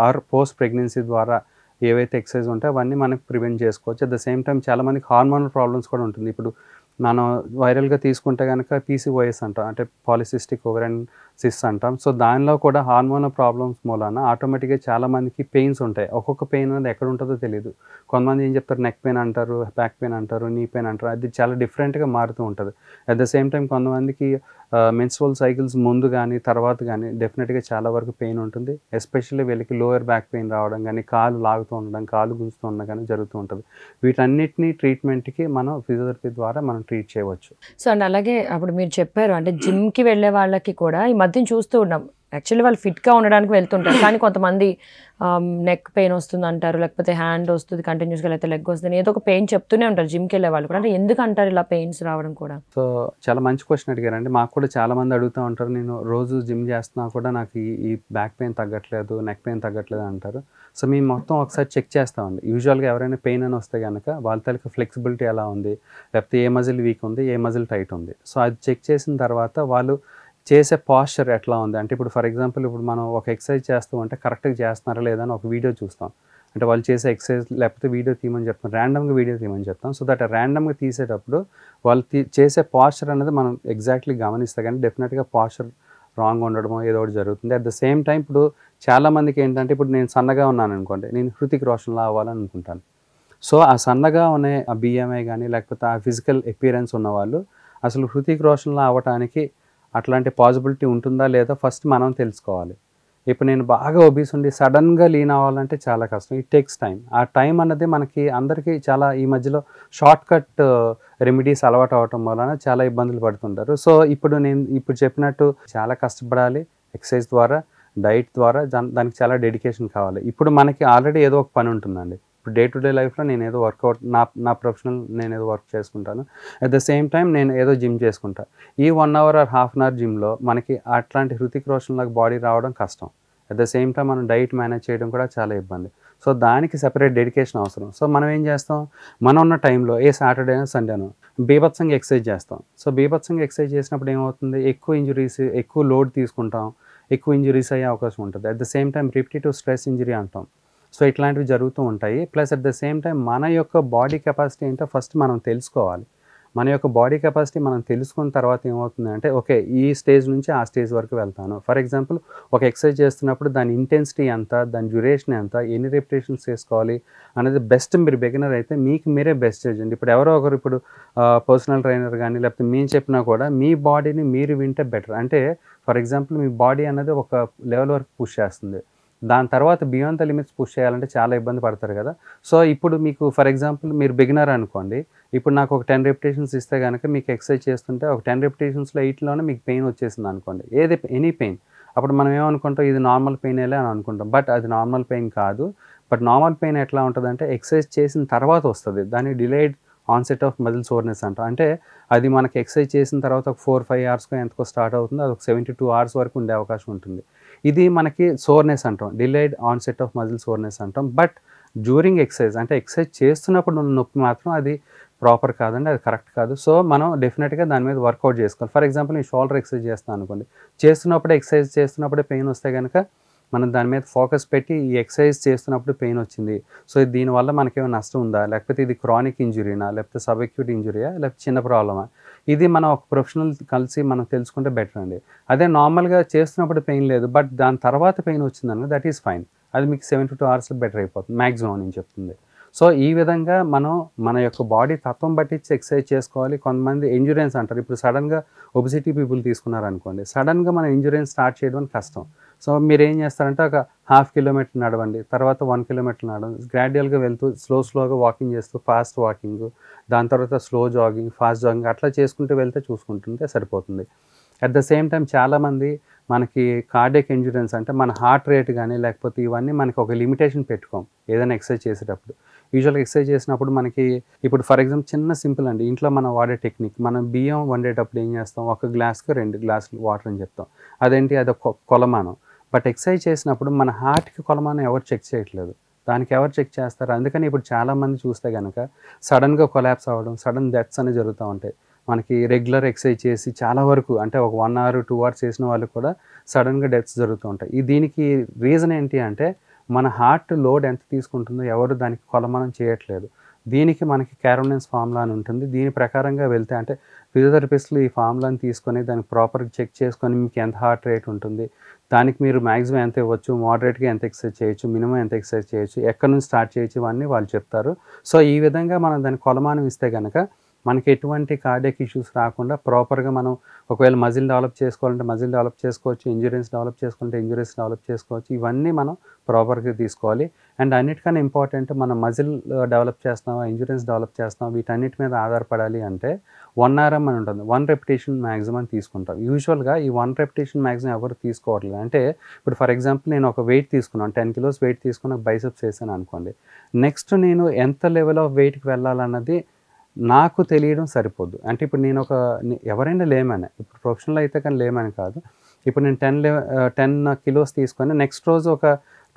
or post pregnancy ద్వారా ఏవైతే ఎక్సర్సైజ్ ఉంటాయో అవన్నీ మనకు ప్రివెంట్ చేసుకోవచ్చు. అట్ ద సేమ్ టైమ్ చాలామందికి హార్మోనల్ ప్రాబ్లమ్స్ కూడా ఉంటుంది. ఇప్పుడు మనం వైరల్‌గా తీసుకుంటే గనక పీసీఓఎస్ అంటాం. అంటే పాలిసిస్టిక్ ఓవరియన్ సిస్ట్ అంటాం. సో, దానిలో కూడా హార్మోనల్ ప్రాబ్లమ్స్ మూలాన ఆటోమేటిక్‌గా చాలామందికి పెయిన్స్ ఉంటాయి. ఒక్కొక్క పెయిన్ అనేది ఎక్కడ ఉంటుందో తెలీదు. కొంతమంది ఏం చెప్తారు నెక్ పెయిన్ అంటారు, బ్యాక్ పెయిన్ అంటారు, నీ పెయిన్ అంటారు. అది చాలా డిఫరెంట్‌గా మారుతూ ఉంటది. అట్ ద సేమ్ టైమ్ కొంతమందికి మెన్స్ట్రువల్ సైకిల్స్ ముందు గానీ, తర్వాత గానీ డెఫినిట్‌గా చాలా వరకు పెయిన్ ఉంటుంది. ఎస్పెషల్లీ వీళ్ళకి లోయర్ బ్యాక్ పెయిన్ రావడం గానీ, కాళ్ళు లాగుతూ ఉండడం, కాళ్ళు గుంజుతూ ఉండడం గానీ జరుగుతూ ఉంటది. వీటన్నిటిని ట్రీట్మెంట్‌కి మనం ఫిజియోథెరపీ ద్వారా మనం ట్రీట్ చేయవచ్చు. సో, అండ్ అలాగే అప్పుడు మీరు చెప్పారు అంటే జిమ్‌కి వెళ్ళే వాళ్ళకి కూడా ఈ మధ్యన చూస్తూ ఉన్నాం. యాక్చువల్లీ వాళ్ళు ఫిట్‌గా ఉండడానికి వెళ్తుంటారు. కానీ కొంతమంది నెక్ పెయిన్ వస్తుందంటారు, లేకపోతే హ్యాండ్ వస్తుంది కంటిన్యూస్‌గా, లేకపోతే లెగ్ వస్తుంది. ఏదో ఒక పెయిన్ చెప్తూనే ఉంటారు జిమ్‌కి వెళ్ళే వాళ్ళు కూడా. అంటే ఎందుకంటారు ఇలా పెయిన్స్ రావడం కూడా? సో, చాలా మంచి క్వెషన్ అడిగారండి. మాకు కూడా చాలామంది అడుగుతూ ఉంటారు. నేను రోజు జిమ్ చేస్తున్నా కూడా నాకు ఈ బ్యాక్ పెయిన్ తగ్గట్లేదు, నెక్ పెయిన్ తగ్గట్లేదు అంటారు. సో, మేము మొత్తం ఒకసారి చెక్ చేస్తామండి. యూజువల్‌గా ఎవరైనా పెయిన్ అని వస్తే గనక వాళ్ళ తాలూకా ఫ్లెక్సిబిలిటీ ఎలా ఉంది, లేకపోతే ఏ మజిల్ వీక్ ఉంది, ఏ మజిల్ టైట్ ఉంది. సో, అది చెక్ చేసిన తర్వాత వాళ్ళు చేసే పోస్చర్ ఎట్లా ఉంది. అంటే ఇప్పుడు ఫర్ ఎగ్జాంపుల్ ఇప్పుడు మనం ఒక ఎక్సర్సైజ్ చేస్తూ ఉంటే కరెక్ట్‌గా చేస్తున్నారా లేదా అని ఒక వీడియో చూస్తాం. అంటే వాళ్ళు చేసే ఎక్సర్సైజ్ లేకపోతే వీడియో తీయమని చెప్తాం. ర్యాండమ్‌గా వీడియో తీయమని చెప్తాం. సో దట్ ర్యాండమ్‌గా తీసేటప్పుడు వాళ్ళు చేసే పోస్చర్ అనేది మనం ఎగ్జాక్ట్‌లీ గమనిస్తే కానీ డెఫినెట్‌గా పోస్చర్ రాంగ్ ఉండడమో ఏదో ఒకటి జరుగుతుంది. అట్ ద సేమ్ టైం ఇప్పుడు చాలామందికి ఏంటంటే ఇప్పుడు నేను సన్నగా ఉన్నాననుకోండి, నేను హృతిక్ రోషన్‌లా అవ్వాలని అనుకుంటాను. సో ఆ సన్నగా ఉన్న ఆ బిఎంఐ గానీ లేకపోతే ఆ ఫిజికల్ అపియరెన్స్ ఉన్నవాళ్ళు అసలు హృతిక్ రోషన్‌లా అవ్వటానికి అట్లాంటి పాసిబిలిటీ ఉంటుందా లేదా ఫస్ట్ మనం తెలుసుకోవాలి. ఇప్పుడు నేను బాగా ఒబీస్ ఉండి సడన్‌గా లీన్ అవ్వాలంటే చాలా కష్టం. It takes time. ఆ టైం అన్నది మనకి అందరికీ చాలా ఈ మధ్యలో షార్ట్ కట్ రెమెడీస్ అలవాటు అవ్వటం వలన చాలా ఇబ్బందులు పడుతుంటారు. సో ఇప్పుడు చెప్పినట్టు చాలా కష్టపడాలి. ఎక్సర్సైజ్ ద్వారా, డైట్ ద్వారా దానికి చాలా డెడికేషన్ కావాలి. ఇప్పుడు మనకి ఆల్రెడీ ఏదో ఒక పని ఉంటుందండి. ఇప్పుడు డే టు డే లైఫ్‌లో నేనేదో వర్కౌట్ నా ప్రొఫెషనల్ నేనేదో వర్క్ చేసుకుంటాను. అట్ ద సేమ్ టైమ్ నేను ఏదో జిమ్ చేసుకుంటా. ఈ 1 hour or half an hour జిమ్‌లో మనకి అట్లాంటి హృతిక్ రోషన్ లాగా బాడీ రావడం కష్టం. అట్ ద సేమ్ టైమ్ మనం డైట్ మేనేజ్ చేయడం కూడా చాలా ఇబ్బంది. సో దానికి సెపరేట్ డెడికేషన్ అవసరం. సో మనం ఏం చేస్తాం, మనం ఉన్న టైంలో ఏ సాటర్డే సండేనో బీభత్సంగా ఎక్సర్సైజ్ చేస్తాం. సో బీభత్సంగా ఎక్సర్సైజ్ చేసినప్పుడు ఏమవుతుంది, ఎక్కువ ఇంజురీస్, ఎక్కువ లోడ్ తీసుకుంటాం, ఎక్కువ ఇంజురీస్ అయ్యే అవకాశం ఉంటుంది. At the same time repetitive stress injury అంటాం. సో ఇట్లాంటివి జరుగుతూ ఉంటాయి. Plus at the same time మన యొక్క బాడీ కెపాసిటీ ఏంటో ఫస్ట్ మనం తెలుసుకోవాలి. మన యొక్క బాడీ కెపాసిటీ మనం తెలుసుకున్న తర్వాత ఏమవుతుందంటే, ఓకే ఈ స్టేజ్ నుంచి ఆ స్టేజ్ వరకు వెళ్తాను. ఫర్ ఎగ్జాంపుల్ ఒక ఎక్సర్సైజ్ చేస్తున్నప్పుడు దాని ఇంటెన్సిటీ ఎంత, దాని డ్యూరేషన్ ఎంత, ఎన్ని రెపిటేషన్స్ చేసుకోవాలి అనేది బెస్ట్. మీరు బిగినర్ అయితే మీకు మీరే బెస్ట్ చేయండి. ఇప్పుడు ఎవరో ఒకరు ఇప్పుడు పర్సనల్ ట్రైనర్ కానీ లేకపోతే మేము చెప్పినా కూడా మీ బాడీని మీరు వింటే బెటర్. అంటే ఫర్ ఎగ్జాంపుల్ మీ బాడీ అనేది ఒక లెవెల్ వరకు పుష్ చేస్తుంది, దాని తర్వాత బియాండ్ ద లిమిట్స్ పుష్ చేయాలంటే చాలా ఇబ్బంది పడతారు కదా. సో ఇప్పుడు మీకు ఫర్ ఎగ్జాంపుల్ మీరు బిగినర్ అనుకోండి, ఇప్పుడు నాకు ఒక 10 రెపిటేషన్స్ ఇస్తే కనుక మీకు ఎక్సర్సైజ్ చేస్తుంటే ఒక 10 రెపిటేషన్స్లో 8లోనే మీకు పెయిన్ వచ్చేసింది అనుకోండి, ఎనీ పెయిన్. అప్పుడు మనం ఏమనుకుంటాం, ఇది నార్మల్ పెయినేలే అని అనుకుంటాం. బట్ అది నార్మల్ పెయిన్ కాదు. బట్ నార్మల్ పెయిన్ ఎట్లా ఉంటుందంటే ఎక్సర్సైజ్ చేసిన తర్వాత వస్తుంది. దాన్ని delayed onset of muscle soreness అంటాం. అంటే అది మనకి ఎక్సర్సైజ్ చేసిన తర్వాత ఒక 4-5 అవర్స్కో ఎంతకో స్టార్ట్ అవుతుంది, అది ఒక 72 అవర్స్ వరకు ఉండే అవకాశం ఉంటుంది. ఇది మనకి సోర్నెస్ అంటాం, delayed onset of muscle soreness అంటాం. బట్ డ్యూరింగ్ ఎక్సర్సైజ్ అంటే ఎక్సర్సైజ్ చేస్తున్నప్పుడు ఉన్న నొప్పి మాత్రం అది ప్రాపర్ కాదండి, అది కరెక్ట్ కాదు. సో మనం డెఫినెట్గా దాని మీద వర్కౌట్ చేసుకోవాలి. ఫర్ ఎగ్జాంపుల్ నేను షోల్డర్ ఎక్సర్సైజ్ చేస్తాను అనుకోండి, ఎక్సర్సైజ్ చేస్తున్నప్పుడే పెయిన్ వస్తే కనుక మనం దాని మీద ఫోకస్ పెట్టి ఈ ఎక్సర్సైజ్ చేస్తున్నప్పుడు పెయిన్ వచ్చింది, సో దీనివల్ల మనకేమైనా నష్టం ఉందా, లేకపోతే ఇది క్రానిక్ ఇంజురీనా, లేకపోతే సబ్ అక్యూట్ ఇంజురీయా, లేకపోతే చిన్న ప్రాబ్లమా, ఇది మనం ఒక ప్రొఫెషనల్ కలిసి మనం తెలుసుకుంటే బెటర్ అండి. అదే నార్మల్గా చేస్తున్నప్పుడు పెయిన్ లేదు బట్ దాని తర్వాత పెయిన్ వచ్చిందనుకో దట్ ఈస్ ఫైన్, అది మీకు 72 అవర్స్లో బెటర్ అయిపోతుంది మ్యాక్సిమం నేను చెప్తుంది. సో ఈ విధంగా మనం మన యొక్క బాడీ తత్వం బట్టి ఎక్సర్సైజ్ చేసుకోవాలి. కొంతమంది ఎండ్యూరెన్స్ అంటారు, ఇప్పుడు సడన్గా ఒబిసిటీ పీపుల్ తీసుకున్నారనుకోండి, సడన్గా మనం ఎండ్యూరెన్స్ స్టార్ట్ చేయడం కష్టం. సో మీరు ఏం చేస్తారంటే ఒక 1/2 కిలోమీటర్ నడవండి, తర్వాత 1 కిలోమీటర్ నడవండి, గ్రాడ్యువల్గా వెళ్తూ స్లోగా వాకింగ్ చేస్తూ ఫాస్ట్ వాకింగ్, దాని తర్వాత స్లో జాగింగ్, ఫాస్ట్ జాగింగ్ అట్లా చేసుకుంటూ వెళ్తే చూసుకుంటుంటే సరిపోతుంది. అట్ ద సేమ్ టైం చాలామంది మనకి కార్డియక్ ఎండ్యూరెన్స్ అంటే మన హార్ట్ రేట్ కానీ లేకపోతే ఇవన్నీ మనకి ఒక లిమిటేషన్ పెట్టుకోం ఏదైనా ఎక్సర్సైజ్ చేసేటప్పుడు. యూజువల్గా ఎక్సర్సైజ్ చేసినప్పుడు మనకి ఇప్పుడు ఫర్ ఎగ్జాంపుల్ చిన్న సింపుల్ అండి, ఇంట్లో మనం వాడే టెక్నిక్, మనం బియ్యం వండేటప్పుడు ఏం చేస్తాం, 1 గ్లాస్కి 2 గ్లాసులు వాటర్ అని చెప్తాం. అదేంటి, అది ఒక కొలమానం. బట్ ఎక్సర్సైజ్ చేసినప్పుడు మన హార్ట్కి కొలమానం ఎవరు చెక్ చేయట్లేదు, దానికి ఎవరు చెక్ చేస్తారు. అందుకని ఇప్పుడు చాలామంది చూస్తే కనుక సడన్గా కొలాప్స్ అవ్వడం, సడన్ డెత్స్ అనేవి జరుగుతూ ఉంటాయి. మనకి రెగ్యులర్ ఎక్సర్సైజ్ చేసి చాలా వరకు అంటే ఒక 1 అవర్ 2 అవర్స్ చేసిన వాళ్ళు కూడా సడన్గా డెత్స్ జరుగుతూ ఉంటాయి. దీనికి రీజన్ ఏంటి అంటే మన హార్ట్ లోడ్ ఎంత తీసుకుంటుందో ఎవరు దానికి కొలమానం చేయట్లేదు. దీనికి మనకి క్యారోలిన్స్ ఫార్ములా అని ఉంటుంది, దీని ప్రకారంగా వెళ్తే అంటే ఫిజియోథెరపిస్టులు ఈ ఫార్ములాని తీసుకొని దానికి ప్రాపర్గా చెక్ చేసుకొని మీకు ఎంత హార్ట్ రేట్ ఉంటుంది, దానికి మీరు మ్యాక్సిమం ఎంత ఇవ్వచ్చు, మోడరేట్గా ఎంత ఎక్సర్సైజ్ చేయొచ్చు, మినిమం ఎంత ఎక్సర్సైజ్ చేయొచ్చు, ఎక్కడి నుంచి స్టార్ట్ చేయొచ్చు, ఇవన్నీ వాళ్ళు చెప్తారు. సో ఈ విధంగా మనం దానికి కొలమానం ఇస్తే కనుక మనకి ఎటువంటి కార్డియక్ ఇష్యూస్ రాకుండా ప్రాపర్గా మనం ఒకవేళ మజిల్ డెవలప్ చేసుకోవాలంటే మజిల్ డెవలప్ చేసుకోవచ్చు, ఇంజురీస్ డెవలప్ చేసుకోవాలంటే ఇంజురీస్ డెవలప్ చేసుకోవచ్చు. ఇవన్నీ మనం ప్రాపర్గా తీసుకోవాలి. అండ్ అన్నిటికన్నా ఇంపార్టెంట్, మనం మజిల్ డెవలప్ చేస్తున్నామా, ఇంజురీస్ డెవలప్ చేస్తున్నామా, వీటన్నిటి మీద ఆధారపడాలి. అంటే 1 RM అని ఉంటుంది, 1 రెపిటేషన్ మ్యాక్సిమం తీసుకుంటాం. యూజువల్గా ఈ 1 రెపిటేషన్ మ్యాక్సిమం ఎవరు తీసుకోవట్లేదు. అంటే ఇప్పుడు ఫర్ ఎగ్జాంపుల్ నేను ఒక వెయిట్ తీసుకున్నాను, 10 kilos వెయిట్ తీసుకుని బైసెప్స్ వేసాను అనుకోండి, నెక్స్ట్ నేను ఎంత లెవెల్ ఆఫ్ వెయిట్కి వెళ్ళాలన్నది నాకు తెలియడం సరిపోద్దు. అంటే ఇప్పుడు నేను ఎవరైనా లేమని, ఇప్పుడు ప్రొఫెషనల్ అయితే కానీ లేమని కాదు, ఇప్పుడు నేను 10 kilos తీసుకొని నెక్స్ట్ రోజు ఒక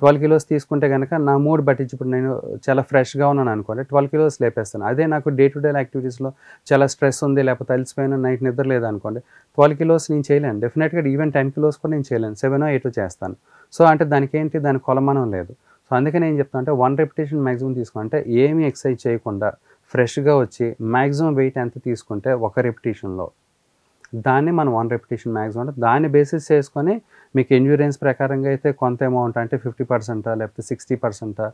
12 kilos తీసుకుంటే కనుక నా మూడ్ బట్టి, ఇప్పుడు నేను చాలా ఫ్రెష్గా ఉన్నాను అనుకోండి 12 kilos లేపేస్తాను. అదే నాకు డే టు డే యాక్టివిటీస్లో చాలా స్ట్రెస్ ఉంది, లేకపోతే అలసిపోయిన, నైట్ నిద్ర లేదనుకోండి 12 kilos నేను చేయలేను. డెఫినెట్గా ఈవెన్ 10 kilos కూడా నేను చేయలేను, 7 or 8 చేస్తాను. సో అంటే దానికి ఏంటి, దాని కొలమానం లేదు. సో అందుకని ఏం చెప్తాను అంటే 1 రెపిటేషన్ మ్యాక్సిమం తీసుకుంటే ఏమీ ఎక్సర్సైజ్ చేయకుండా ఫ్రెష్గా వచ్చి మ్యాక్సిమం వెయిట్ ఎంత తీసుకుంటే 1 రెపిటేషన్లో దాన్ని మనం 1 రెపిటేషన్ మ్యాక్సిమం అంటే దాన్ని బేసిస్ చేసుకొని మీకు ఎండ్యూరెన్స్ ప్రకారంగా అయితే కొంత అమౌంట్ అంటే 50% లేకపోతే 60%,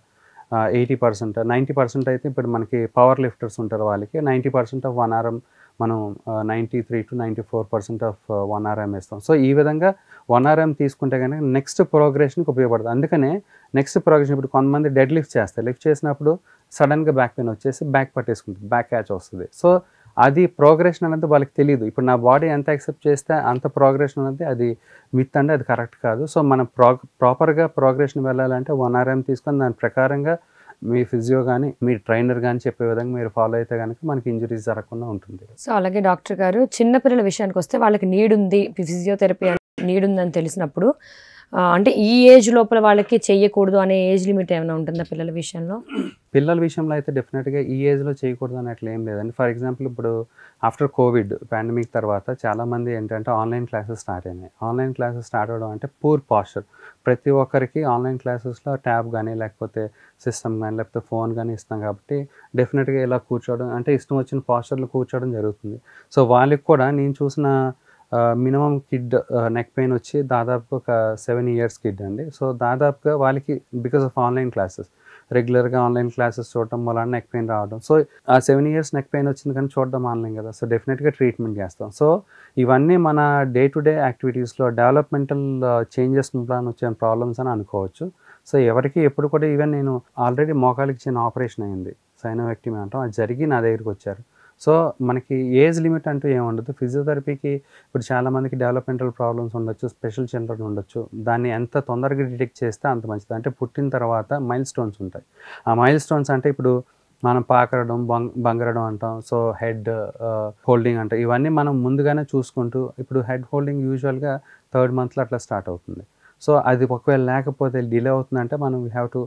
80%, 90% అయితే ఇప్పుడు మనకి పవర్ లిఫ్టర్స్ ఉంటారు, వాళ్ళకి 90% ఆఫ్ 1 RM మనం 93 to 94% ఆఫ్ 1 RM ఇస్తాం. సో ఈ విధంగా 1 RM తీసుకుంటే కనుక నెక్స్ట్ ప్రోగ్రెషన్కి ఉపయోగపడుతుంది. అందుకనే నెక్స్ట్ ప్రోగ్రెషన్ ఇప్పుడు కొంతమంది డెడ్ లిఫ్ట్ చేస్తారు, లిఫ్ట్ చేసినప్పుడు సడన్గా బ్యాక్ పెయిన్ వచ్చేసి బ్యాక్ పట్టేసుకుంటుంది, బ్యాక్ క్యాచ్ వస్తుంది. సో అది ప్రోగ్రెషన్ అనేది వాళ్ళకి తెలియదు. ఇప్పుడు నా బాడీ ఎంత యాక్సెప్ట్ చేస్తే అంత ప్రోగ్రెషన్ అనేది అది మిత్ అండి, అది కరెక్ట్ కాదు. సో మనం ప్రాపర్గా ప్రోగ్రెషన్ వెళ్ళాలంటే 1 RM తీసుకొని దాని ప్రకారంగా మీ ఫిజియో కానీ మీ ట్రైనర్ కానీ చెప్పే విధంగా మీరు ఫాలో అయితే కనుక మనకి ఇంజరీస్ జరగకుండా ఉంటుంది. సో అలాగే డాక్టర్ గారు, చిన్నపిల్లల విషయానికి వస్తే వాళ్ళకి నీడ్ ఉంది, ఫిజియోథెరపీ నీడ్ ఉందని తెలిసినప్పుడు అంటే ఈ ఏజ్ లోపల వాళ్ళకి చెయ్యకూడదు అనే ఏజ్ లిమిట్ ఏమైనా ఉంటుందా పిల్లల విషయంలో? పిల్లల విషయంలో అయితే డెఫినెట్గా ఈ ఏజ్లో చేయకూడదు అని అట్లా ఏం లేదండి. ఫర్ ఎగ్జాంపుల్ ఇప్పుడు ఆఫ్టర్ కోవిడ్ పాండమిక్ తర్వాత చాలామంది ఏంటంటే ఆన్లైన్ క్లాసెస్ స్టార్ట్ అయినాయి. ఆన్లైన్ క్లాసెస్ స్టార్ట్ అవ్వడం అంటే పూర్ పాస్చర్. ప్రతి ఒక్కరికి ఆన్లైన్ క్లాసెస్లో ట్యాబ్ కానీ లేకపోతే సిస్టమ్ కానీ లేకపోతే ఫోన్ కానీ ఇస్తాం కాబట్టి డెఫినెట్గా ఇలా కూర్చోవడం అంటే ఇష్టం వచ్చిన పాస్చర్లో కూర్చోవడం జరుగుతుంది. సో వాళ్ళకి కూడా నేను చూసిన మినిమం కిడ్ నెక్ పెయిన్ వచ్చి దాదాపు ఒక 7 ఇయర్స్ కిడ్ అండి. సో దాదాపుగా వాళ్ళకి బికాస్ ఆఫ్ ఆన్లైన్ క్లాసెస్ రెగ్యులర్గా ఆన్లైన్ క్లాసెస్ చూడటం వల్ల నెక్ పెయిన్ రావడం. సో ఆ 7 ఇయర్స్ నెక్ పెయిన్ వచ్చింది కానీ చూడడం ఆన్లైన్ కదా. సో డెఫినెట్గా ట్రీట్మెంట్ చేస్తాం. సో ఇవన్నీ మన డే టు డే యాక్టివిటీస్లో డెవలప్మెంటల్ చేంజెస్ ప్లాన్ వచ్చే ప్రాబ్లమ్స్ అని అనుకోవచ్చు. సో ఎవరికి ఎప్పుడు కూడా ఈవెన్ నేను ఆల్రెడీ మోకాలికి చిన్న ఆపరేషన్ అయింది, సైనోవెక్టమీ అంటాం, అది జరిగి నా దగ్గరికి వచ్చారు. సో మనకి ఏజ్ లిమిట్ అంటూ ఏముండదు. ఫిజియోథెరపీకి ఇప్పుడు చాలామందికి డెవలప్మెంటల్ ప్రాబ్లమ్స్ ఉండొచ్చు, స్పెషల్ చిల్డ్రన్ ఉండొచ్చు. దాన్ని ఎంత తొందరగా డిటెక్ట్ చేస్తే అంత మంచిది. అంటే పుట్టిన తర్వాత మైల్ స్టోన్స్ ఉంటాయి. ఆ మైల్ స్టోన్స్ అంటే ఇప్పుడు మనం పాకరడం, బంగరడం అంటాం. సో హెడ్ హోల్డింగ్ అంటాం. ఇవన్నీ మనం ముందుగానే చూసుకుంటూ ఇప్పుడు హెడ్ హోల్డింగ్ యూజువల్గా 3rd మంత్లో అట్లా స్టార్ట్ అవుతుంది. సో అది ఒకవేళ లేకపోతే డిలే అవుతుందంటే మనం వీ హ్యావ్ టు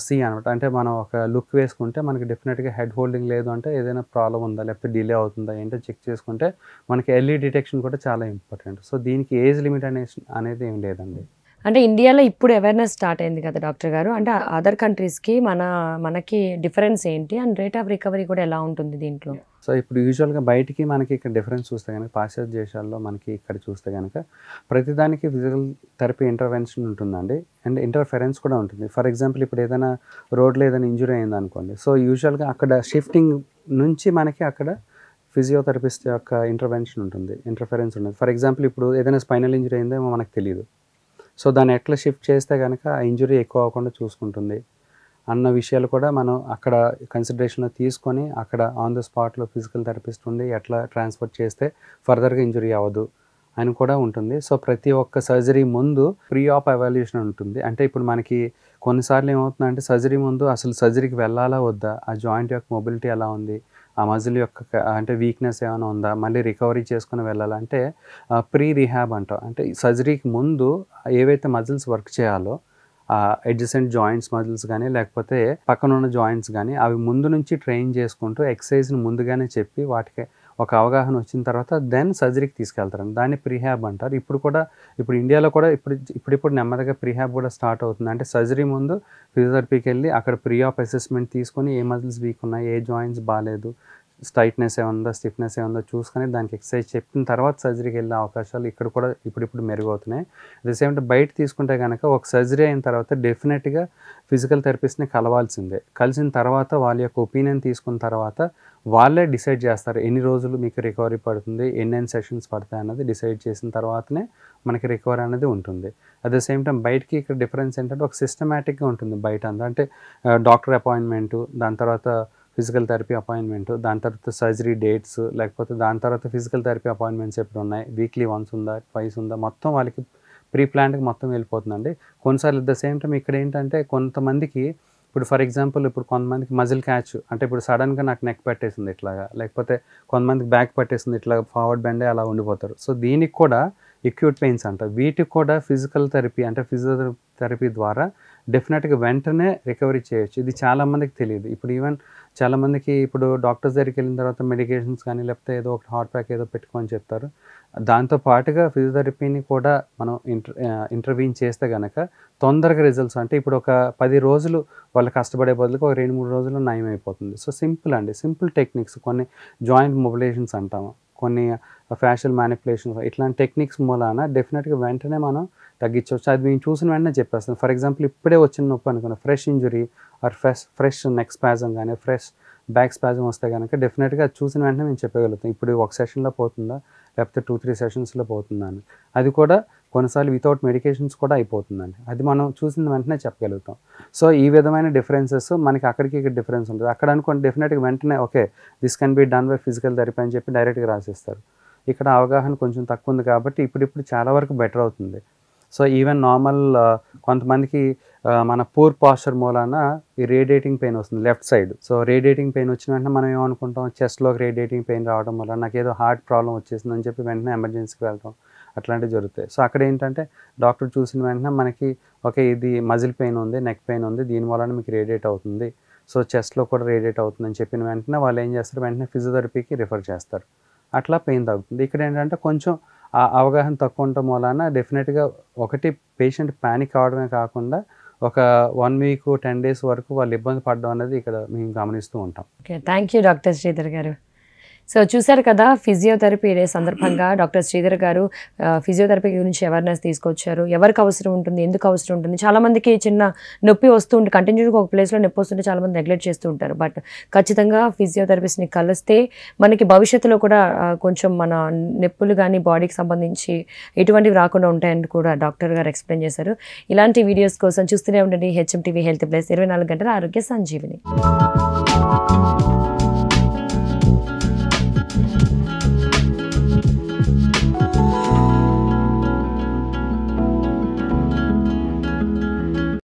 సీ అనమాట. అంటే మనం ఒక లుక్ వేసుకుంటే మనకి డెఫినెట్గా హెడ్ హోల్డింగ్ లేదు అంటే ఏదైనా ప్రాబ్లం ఉందా లేకపోతే డిలే అవుతుందా ఏంటో చెక్ చేసుకుంటే మనకి ఎర్లీ డిటెక్షన్ కూడా చాలా ఇంపార్టెంట్. సో దీనికి ఏజ్ లిమిట్ అనేది ఏం లేదండి. అంటే ఇండియాలో ఇప్పుడు అవేర్నెస్ స్టార్ట్ అయింది కదా డాక్టర్ గారు. అంటే అదర్ కంట్రీస్కి మనకి డిఫరెన్స్ ఏంటి అండ్ రేట్ ఆఫ్ రికవరీ కూడా ఎలా ఉంటుంది దీంట్లో? సో ఇప్పుడు యూజువల్గా బయటికి మనకి ఇక్కడ డిఫరెన్స్ చూస్తే కనుక పాశ్చాత్య దేశాల్లో మనకి ఇక్కడ చూస్తే కనుక ప్రతిదానికి ఫిజికల్ థెరపీ ఇంటర్వెన్షన్ ఉంటుందండి అండ్ ఇంటర్ఫెరెన్స్ కూడా ఉంటుంది. ఫర్ ఎగ్జాంపుల్ ఇప్పుడు ఏదైనా రోడ్లో ఏదైనా ఇంజురీ అయింది అనుకోండి. సో యూజువల్గా అక్కడ షిఫ్టింగ్ నుంచి మనకి అక్కడ ఫిజియోథెరపిస్ట్ యొక్క ఇంటర్వెన్షన్ ఉంటుంది, ఇంటర్ఫెరెన్స్ ఉంటుంది. ఫర్ ఎగ్జాంపుల్ ఇప్పుడు ఏదైనా స్పైనల్ ఇంజురీ అయిందేమో మనకు తెలియదు. సో దాన్ని ఎట్లా షిఫ్ట్ చేస్తే కనుక ఆ ఇంజురీ ఎక్కువ అవ్వకుండా చూసుకుంటుంది అన్న విషయాలు కూడా మనం అక్కడ కన్సిడరేషన్లో తీసుకొని అక్కడ ఆన్ ద స్పాట్లో ఫిజికల్ థెరపిస్ట్ ఉండి ఎట్లా ట్రాన్స్ఫర్ చేస్తే ఫర్దర్గా ఇంజురీ అవ్వదు అని కూడా ఉంటుంది. సో ప్రతి ఒక్క సర్జరీ ముందు ప్రీ ఆప్ ఎవాల్యుయేషన్ ఉంటుంది. అంటే ఇప్పుడు మనకి కొన్నిసార్లు ఏమవుతుందంటే సర్జరీ ముందు అసలు సర్జరీకి వెళ్ళాలా వద్దా, ఆ జాయింట్ యొక్క మొబిలిటీ ఎలా ఉంది, ఆ మజిల్ యొక్క అంటే వీక్నెస్ ఏమైనా ఉందా, మళ్ళీ రికవరీ చేసుకుని వెళ్ళాలంటే ప్రీ రిహాబ్ అంటాం. అంటే సర్జరీకి ముందు ఏవైతే మజిల్స్ వర్క్ చేయాలో అడ్జసెంట్ జాయింట్స్ మజిల్స్ కానీ లేకపోతే పక్కన ఉన్న జాయింట్స్ కానీ అవి ముందు నుంచి ట్రైన్ చేసుకుంటూ ఎక్సర్సైజ్ని ముందుగానే చెప్పి వాటికి ఒక అవగాహన వచ్చిన తర్వాత దెన్ సర్జరీకి తీసుకెళ్తారండి. దాన్ని ప్రీహాబ్ అంటారు. ఇప్పుడు ఇండియాలో కూడా ఇప్పుడు నెమ్మదిగా ప్రీహాబ్ కూడా స్టార్ట్ అవుతుంది. అంటే సర్జరీ ముందు ఫిజియోథెరపీకి వెళ్ళి అక్కడ ప్రీ ఆప్ అసెస్మెంట్ తీసుకొని ఏ మజిల్స్ వీక్ ఉన్నాయి, ఏ జాయింట్స్ బాగాలేదు, టైట్నెస్ ఏముందో, స్టిఫ్నెస్ ఏముందో చూసుకొని దానికి ఎక్సర్సైజ్ చెప్పిన తర్వాత సర్జరీకి వెళ్ళే అవకాశాలు ఇక్కడ కూడా ఇప్పుడు మెరుగవుతున్నాయి. అట్ ద సేమ్ టైం బయట తీసుకుంటే కనుక ఒక సర్జరీ అయిన తర్వాత డెఫినెట్గా ఫిజికల్ థెరపిస్ట్ని కలవాల్సిందే. కలిసిన తర్వాత వాళ్ళ యొక్క ఒపీనియన్ తీసుకున్న తర్వాత వాళ్ళే డిసైడ్ చేస్తారు ఎన్ని రోజులు మీకు రికవరీ పడుతుంది, ఎన్నెన్ని సెషన్స్ పడతాయి అన్నది డిసైడ్ చేసిన తర్వాతనే మనకి రికవరీ అనేది ఉంటుంది. అట్ ద సేమ్ టైం బయటికి ఇక్కడ డిఫరెన్స్ ఏంటంటే ఒక సిస్టమేటిక్గా ఉంటుంది బయట అంతా. అంటే డాక్టర్ అపాయింట్మెంటు, దాని తర్వాత ఫిజికల్ థెరపీ అపాయింట్మెంట్, దాని తర్వాత సర్జరీ డేట్స్, లేకపోతే దాని తర్వాత ఫిజికల్ థెరపీ అపాయింట్మెంట్స్ ఎప్పుడు ఉన్నాయి, వీక్లీ వన్స్ ఉందా, ట్వైస్ ఉందా, మొత్తం వాళ్ళకి ప్రీ ప్లాన్డ్కి మొత్తం వెళ్ళిపోతుందండి. కొన్నిసార్లు అట్ ద సేమ్ టైం ఇక్కడ ఏంటంటే కొంతమందికి ఇప్పుడు ఫర్ ఎగ్జాంపుల్ ఇప్పుడు కొంతమందికి మజిల్ క్యాచ్ అంటే ఇప్పుడు సడన్గా నాకు నెక్ పట్టేసింది ఇట్లాగా, లేకపోతే కొంతమందికి బ్యాక్ పట్టేసింది ఇట్లా ఫార్వర్డ్ బెండే అలా ఉండిపోతారు. సో దీనికి కూడా ఎక్యూట్ పెయిన్స్ అంటారు. వీటికి కూడా ఫిజికల్ థెరపీ అంటే ఫిజియోథెరపీ ద్వారా డెఫినెట్గా వెంటనే రికవరీ చేయొచ్చు. ఇది చాలామందికి తెలియదు. ఇప్పుడు ఈవెన్ చాలామందికి ఇప్పుడు డాక్టర్స్ దగ్గరికి వెళ్ళిన తర్వాత మెడికేషన్స్ కానీ లేకపోతే ఏదో ఒక హాట్ ప్యాక్ ఏదో పెట్టుకొని చెప్తారు. దాంతో పాటుగా ఫిజియోథెరపీని కూడా మనం ఇంటర్వీన్ చేస్తే కనుక తొందరగా రిజల్ట్స్ అంటే ఇప్పుడు ఒక 10 రోజులు వాళ్ళు కష్టపడే బదులుగా ఒక 2-3 రోజులు నయం అయిపోతుంది. సో సింపుల్ అండి, సింపుల్ టెక్నిక్స్, కొన్ని జాయింట్ మొబిలైజేషన్స్ అంటాము, కొన్ని ఫ్యాషియల్ మ్యానిపులేషన్స్, ఇట్లాంటి టెక్నిక్స్ మూలాన డెఫినెట్గా వెంటనే మనం తగ్గించవచ్చు. అది మేము చూసిన వెంటనే చెప్పేస్తాం. ఫర్ ఎగ్జాంపుల్ ఇప్పుడే వచ్చిన నొప్పి అనుకున్న fresh injury are fresh neck spasm కానీ ఫ్రెష్ బ్యాక్ స్పాజం వస్తే కనుక డెఫినెట్గా అది చూసిన వెంటనే మేము చెప్పగలుగుతాం ఇప్పుడు ఒక సెషన్లో పోతుందా లేకపోతే 2-3 సెషన్స్లో పోతుందా అని. అది కూడా కొన్నిసార్లు వితౌట్ మెడికేషన్స్ కూడా అయిపోతుందండి. అది మనం చూసిన వెంటనే చెప్పగలుగుతాం. సో ఈ విధమైన డిఫరెన్సెస్ మనకి అక్కడికి ఇక్కడ డిఫరెన్స్ ఉంటుంది. అక్కడ అనుకోండి డెఫినెట్గా వెంటనే okay this can be done by physical therapy అని చెప్పి డైరెక్ట్గా రాసిస్తారు. ఇక్కడ అవగాహన కొంచెం తక్కువ ఉంది కాబట్టి ఇప్పుడు చాలా వరకు బెటర్ అవుతుంది. సో ఈవెన్ నార్మల్ కొంతమందికి మన పూర్ పాస్చర్ మూలాన ఈ రేడియేటింగ్ పెయిన్ వస్తుంది left side. So radiating pain వచ్చిన వెంటనే మనం ఏమనుకుంటాం, చెస్ట్లోకి రేడియేటింగ్ పెయిన్ రావడం వల్ల నాకు ఏదో హార్ట్ ప్రాబ్లం వచ్చేసిందని చెప్పి వెంటనే ఎమర్జెన్సీకి వెళ్తాం. అట్లాంటివి జరుగుతాయి. సో అక్కడ ఏంటంటే డాక్టర్ చూసిన వెంటనే మనకి ఓకే ఇది మజిల్ పెయిన్ ఉంది, నెక్ పెయిన్ ఉంది, దీని వలన మీకు రేడియేట్ అవుతుంది, సో చెస్ట్‌లో కూడా రేడియేట్ అవుతుందని చెప్పిన వెంటనే వాళ్ళు ఏం చేస్తారు, వెంటనే ఫిజియోథెరపీకి రిఫర్ చేస్తారు. అట్లా పెయిన్ తగ్గుతుంది. ఇక్కడ ఏంటంటే కొంచెం అవగాహన తక్కువ ఉండటం వలన డెఫినెట్‌గా ఒకటి పేషెంట్ పానిక్ అవ్వడమే కాకుండా ఒక 1 వీక్ 10 డేస్ వరకు వాళ్ళు ఇబ్బంది పడడం అనేది ఇక్కడ మేము గమనిస్తూ ఉంటాం. Okay, thank you doctor Sridhar గారు. సో చూసారు కదా, ఫిజియోథెరపీ డే సందర్భంగా డాక్టర్ శ్రీధర్ గారు ఫిజియోథెరపీ గురించి అవేర్నెస్ తీసుకొచ్చారు. ఎవరికి అవసరం ఉంటుంది, ఎందుకు అవసరం ఉంటుంది, చాలామందికి చిన్న నొప్పి వస్తూ ఉంటుంది, కంటిన్యూగా ఒక ప్లేస్లో నొప్పి వస్తుంటే చాలామంది నెగ్లెక్ట్ చేస్తూ ఉంటారు. బట్ ఖచ్చితంగా ఫిజియోథెరపిస్ట్ని కలిస్తే మనకి భవిష్యత్తులో కూడా కొంచెం మన నొప్పులు కానీ బాడీకి సంబంధించి ఎటువంటివి రాకుండా ఉంటాయని కూడా డాక్టర్ గారు ఎక్స్ప్లెయిన్ చేశారు. ఇలాంటి వీడియోస్ కోసం చూస్తూనే ఉండండి HM TV హెల్త్ ప్లస్, 24 గంటల ఆరోగ్య సంజీవిని.